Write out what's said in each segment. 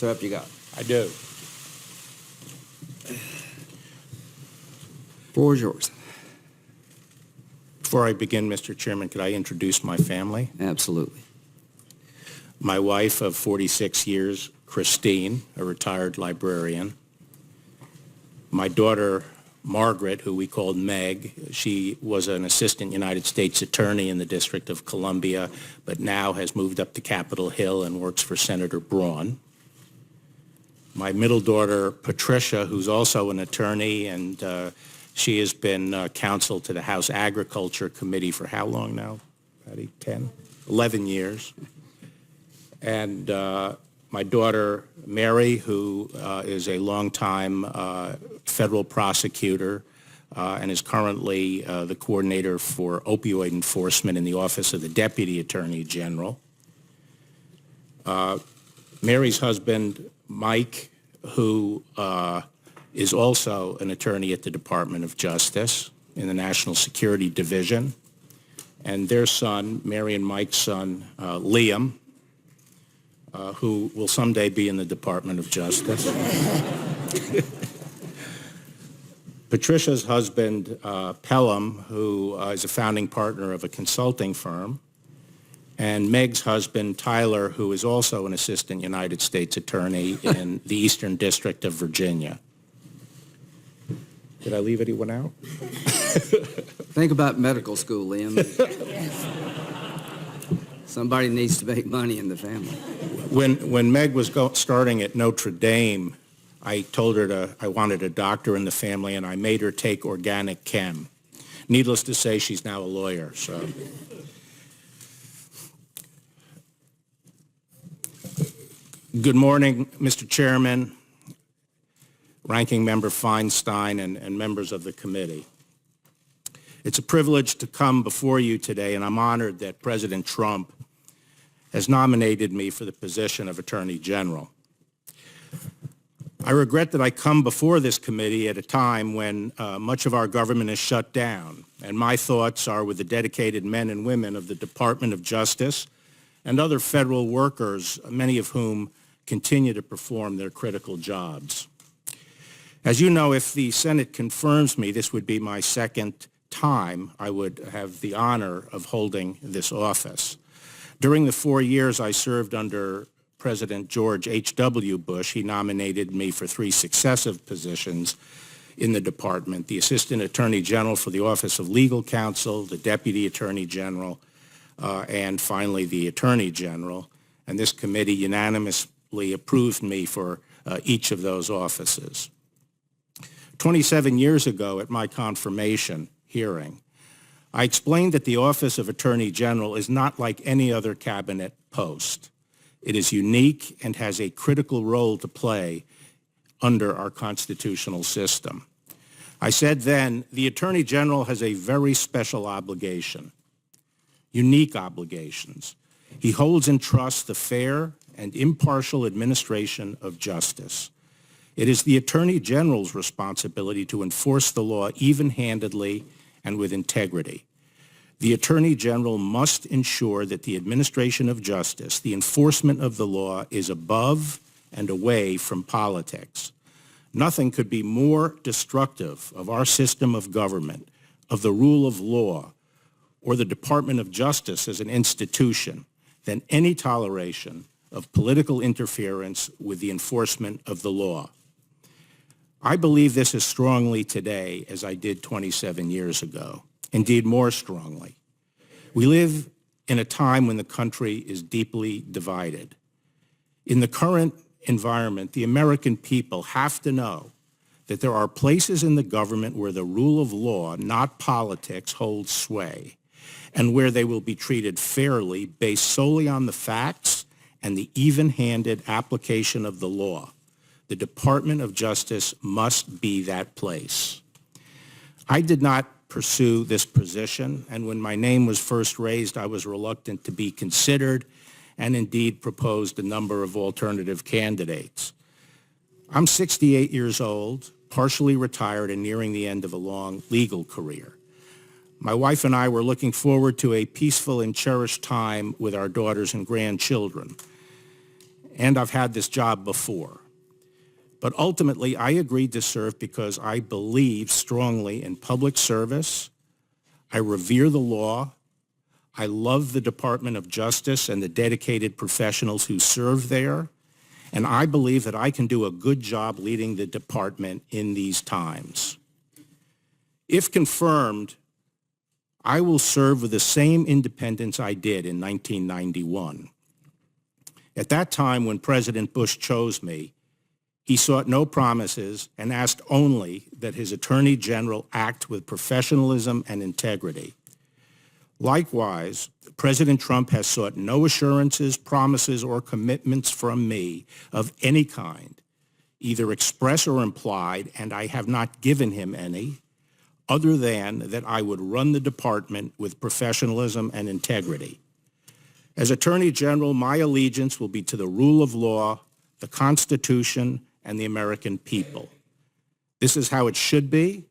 Sir, up you go. I do. Floor is yours. Before I begin, Mr. Chairman, could I introduce my family? Absolutely. My wife of 46 years, Christine, a retired librarian. My daughter, Margaret, who we called Meg, she was an assistant United States attorney in the District of Columbia, but now has moved up to Capitol Hill and works for Senator Braun. My middle daughter, Patricia, who's also an attorney, and she has been counsel to the House Agriculture Committee for how long now, Patty? 11 years. And my daughter, Mary, who is a longtime federal prosecutor and is currently the coordinator for opioid enforcement in the Office of the Deputy Attorney General. Mary's husband, Mike, who is also an attorney at the Department of Justice in the National Security Division, and their son, Mary and Mike's son, Liam, who will someday be in the Department of Justice. Patricia's husband, Pelham, who is a founding partner of a consulting firm, and Meg's husband, Tyler, who is also an assistant United States attorney in the Eastern District of Virginia. Did I leave anyone out? Think about medical school, Liam. Somebody needs to make money in the family. When Meg was starting at Notre Dame, I told her I wanted a doctor in the family, and I made her take organic chem. Needless to say, she's now a lawyer. So, good morning, Mr. Chairman, Ranking Member Feinstein, and members of the committee. It's a privilege to come before you today, and I'm honored that President Trump has nominated me for the position of Attorney General. I regret that I come before this committee at a time when much of our government is shut down, and my thoughts are with the dedicated men and women of the Department of Justice and other federal workers, many of whom continue to perform their critical jobs. As you know, if the Senate confirms me, this would be my second time I would have the honor of holding this office. During the 4 years I served under President George H.W. Bush, he nominated me for 3 successive positions in the department: the Assistant Attorney General for the Office of Legal Counsel, the Deputy Attorney General, and finally the Attorney General. And this committee unanimously approved me for each of those offices. 27 years ago at my confirmation hearing, I explained that the Office of Attorney General is not like any other cabinet post. It is unique and has a critical role to play under our constitutional system. I said then, the Attorney General has a very special obligation, unique obligations. He holds in trust the fair and impartial administration of justice. It is the Attorney General's responsibility to enforce the law even-handedly and with integrity. The Attorney General must ensure that the administration of justice, the enforcement of the law, is above and away from politics. Nothing could be more destructive of our system of government, of the rule of law, or the Department of Justice as an institution than any toleration of political interference with the enforcement of the law. I believe this as strongly today as I did 27 years ago, indeed more strongly. We live in a time when the country is deeply divided. In the current environment, the American people have to know that there are places in the government where the rule of law, not politics, holds sway, and where they will be treated fairly based solely on the facts and the even-handed application of the law. The Department of Justice must be that place. I did not pursue this position, and when my name was first raised, I was reluctant to be considered and indeed proposed a number of alternative candidates. I'm 68 years old, partially retired, and nearing the end of a long legal career. My wife and I were looking forward to a peaceful and cherished time with our daughters and grandchildren. and I've had this job before. But ultimately, I agreed to serve because I believe strongly in public service. I revere the law. I love the Department of Justice and the dedicated professionals who serve there. And I believe that I can do a good job leading the department in these times. If confirmed, I will serve with the same independence I did in 1991. At that time, when President Bush chose me, he sought no promises and asked only that his Attorney General act with professionalism and integrity. Likewise, President Trump has sought no assurances, promises, or commitments from me of any kind, either express or implied, and I have not given him any, other than that I would run the department with professionalism and integrity. As Attorney General, my allegiance will be to the rule of law, the Constitution, and the American people. This is how it should be.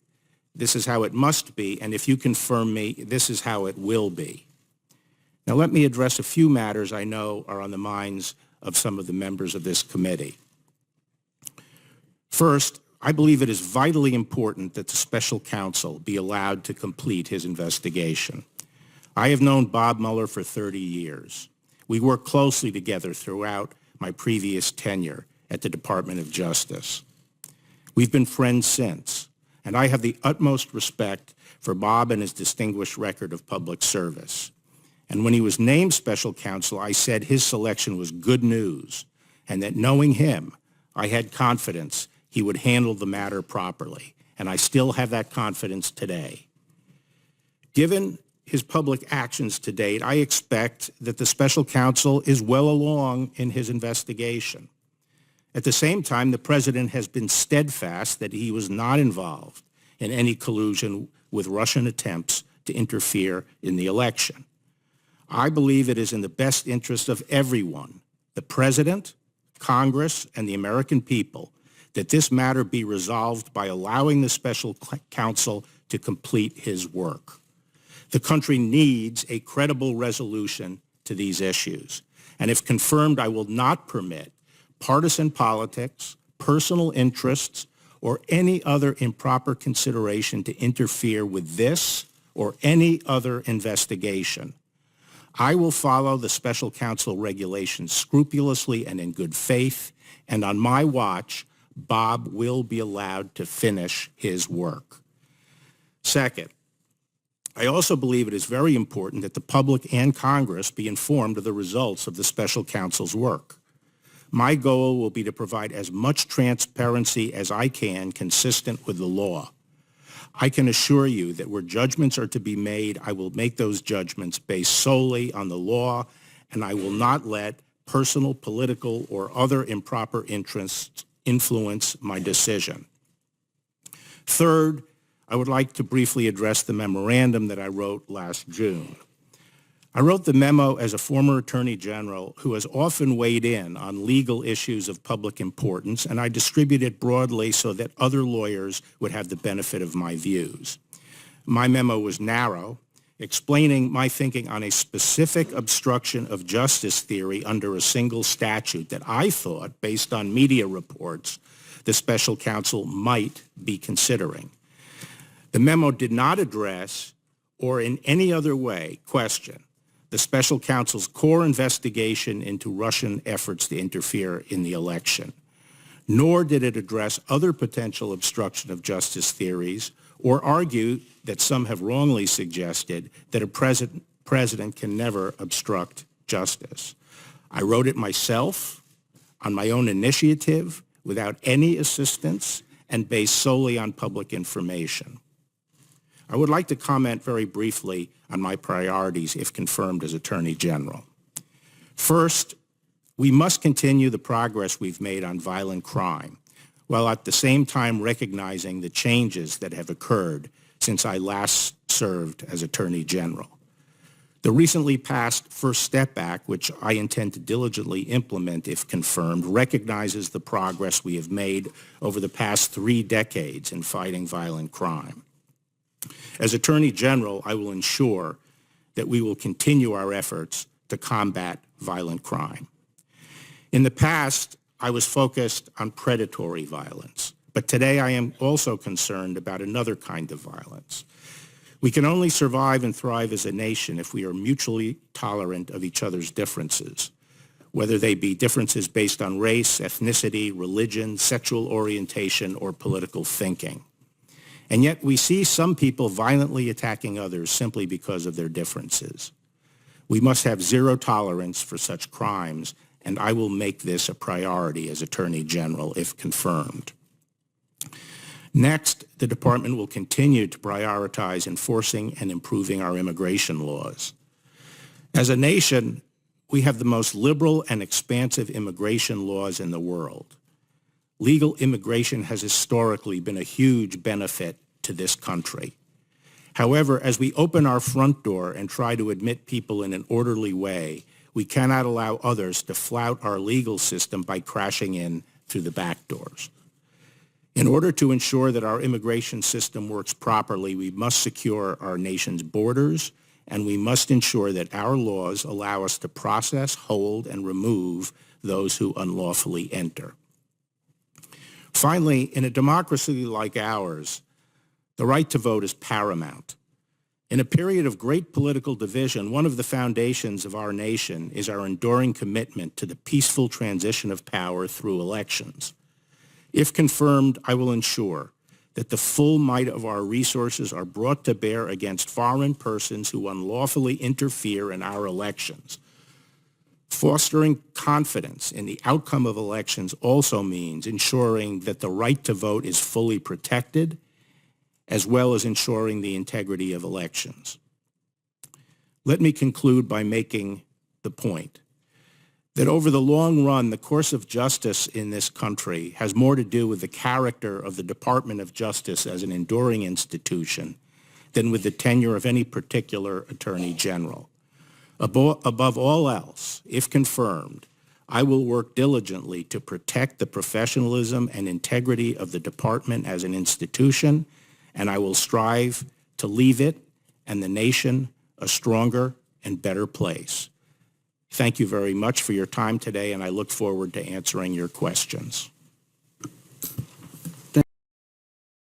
This is how it must be. And if you confirm me, this is how it will be. Now let me address a few matters I know are on the minds of some of the members of this committee. First, I believe it is vitally important that the special counsel be allowed to complete his investigation. I have known Bob Mueller for 30 years. We worked closely together throughout my previous tenure at the Department of Justice. We've been friends since, and I have the utmost respect for Bob and his distinguished record of public service. And when he was named special counsel, I said his selection was good news, and that knowing him, I had confidence he would handle the matter properly, and I still have that confidence today. Given his public actions to date, I expect that the special counsel is well along in his investigation. At the same time, the President has been steadfast that he was not involved in any collusion with Russian attempts to interfere in the election. I believe it is in the best interest of everyone, the President, Congress, and the American people, that this matter be resolved by allowing the special counsel to complete his work. The country needs a credible resolution to these issues, and if confirmed, I will not permit partisan politics, personal interests, or any other improper consideration to interfere with this or any other investigation. I will follow the special counsel regulations scrupulously and in good faith, and on my watch, Bob will be allowed to finish his work. Second, I also believe it is very important that the public and Congress be informed of the results of the special counsel's work. My goal will be to provide as much transparency as I can consistent with the law. I can assure you that where judgments are to be made, I will make those judgments based solely on the law, and I will not let personal, political, or other improper interests influence my decision. Third, I would like to briefly address the memorandum that I wrote last June. I wrote the memo as a former Attorney General who has often weighed in on legal issues of public importance, and I distribute it broadly so that other lawyers would have the benefit of my views. My memo was narrow, explaining my thinking on a specific obstruction of justice theory under a single statute that I thought, based on media reports, the special counsel might be considering. The memo did not address or in any other way question the special counsel's core investigation into Russian efforts to interfere in the election, nor did it address other potential obstruction of justice theories or argue that some have wrongly suggested that a president can never obstruct justice. I wrote it myself on my own initiative without any assistance and based solely on public information. I would like to comment very briefly on my priorities if confirmed as Attorney General. First, we must continue the progress we've made on violent crime, while at the same time recognizing the changes that have occurred since I last served as Attorney General. The recently passed First Step Act, which I intend to diligently implement if confirmed, recognizes the progress we have made over the past 3 decades in fighting violent crime. As Attorney General, I will ensure that we will continue our efforts to combat violent crime. In the past, I was focused on predatory violence, but today I am also concerned about another kind of violence. We can only survive and thrive as a nation if we are mutually tolerant of each other's differences, whether they be differences based on race, ethnicity, religion, sexual orientation, or political thinking. And yet we see some people violently attacking others simply because of their differences. We must have zero tolerance for such crimes, and I will make this a priority as Attorney General if confirmed. Next, the Department will continue to prioritize enforcing and improving our immigration laws. As a nation, we have the most liberal and expansive immigration laws in the world. Legal immigration has historically been a huge benefit to this country. However, as we open our front door and try to admit people in an orderly way, we cannot allow others to flout our legal system by crashing in through the back doors. In order to ensure that our immigration system works properly, we must secure our nation's borders, and we must ensure that our laws allow us to process, hold, and remove those who unlawfully enter. Finally, in a democracy like ours, the right to vote is paramount. In a period of great political division, one of the foundations of our nation is our enduring commitment to the peaceful transition of power through elections. If confirmed, I will ensure that the full might of our resources are brought to bear against foreign persons who unlawfully interfere in our elections. Fostering confidence in the outcome of elections also means ensuring that the right to vote is fully protected, as well as ensuring the integrity of elections. Let me conclude by making the point that over the long run, the course of justice in this country has more to do with the character of the Department of Justice as an enduring institution than with the tenure of any particular Attorney General. Above all else, if confirmed, I will work diligently to protect the professionalism and integrity of the department as an institution, and I will strive to leave it and the nation a stronger and better place. Thank you very much for your time today, and I look forward to answering your questions.